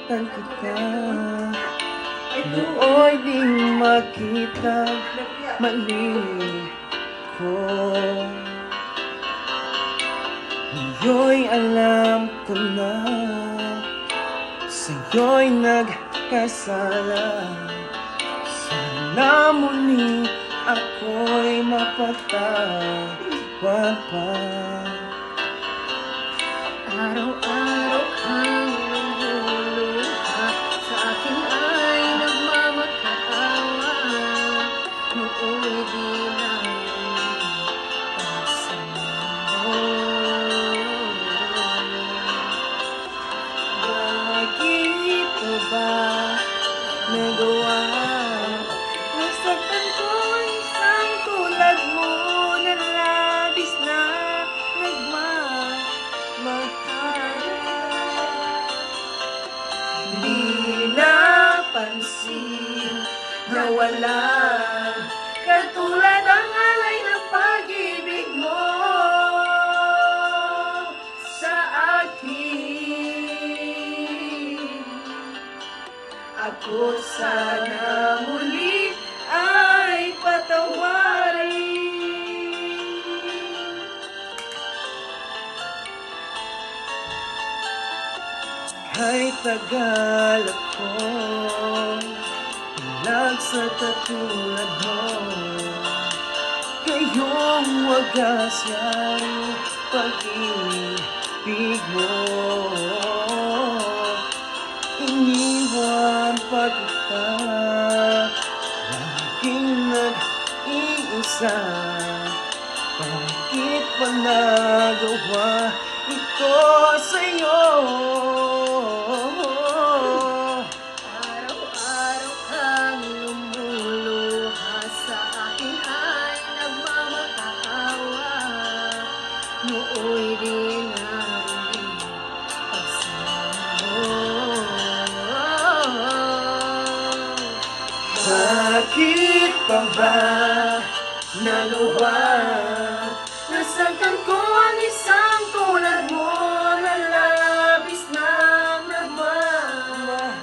nasaktan kita. Nooy di makita mali ko. Ngayo'y alam ko na sa'yo'y nagkasala. Sana muli ako'y mapatawad pa. Araw-araw kang lumuluha, sa akin ay nagmamakaawa. Nooy di namin pagsamo. Bakit ko ba nagawa? Nasaktan ko isang tulad mo na labis na nagmamahal. Di napansin na wala katulad ang alay ng pag-ibig mo sa akin. Ako sana muli ay patawarin. Kahit tagal ako sa katulad mo, ngayong wagas ang pag-ibig mo. Iniwan pa kita, laging nag-iisa. Bakit pa nagawa ito sa'yo? Araw-araw kang lumuluha, sa akin ay nagmamakaawa. Nooy di namin pagsamo. Bakit pa ba nagawa? Nasaktan ko ang isang tulad mo na labis na nagmamahal.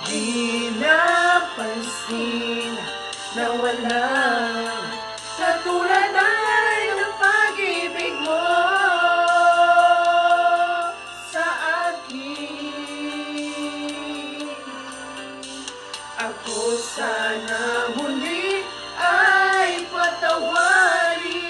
Di napansin na wala katulad ay ng pag-ibig mo sa akin. Ako sana muli ay patawarin.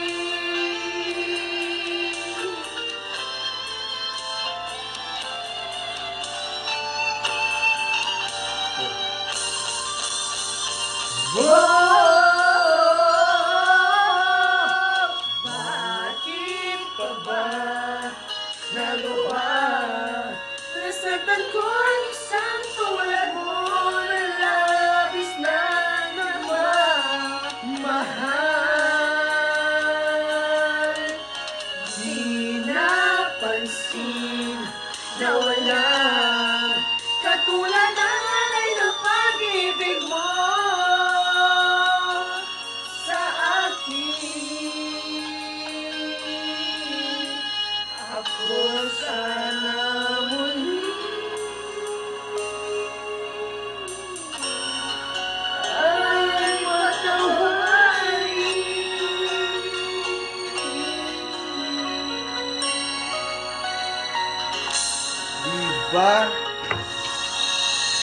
Bakit pa ba nagawa? Nasaktan ko ang isang tulad mo na labis na nagmamahal. Di napansin na wala katulad ang alay ng pag-ibig mo sa akin. Ako sana muli ay patawarin. Diba?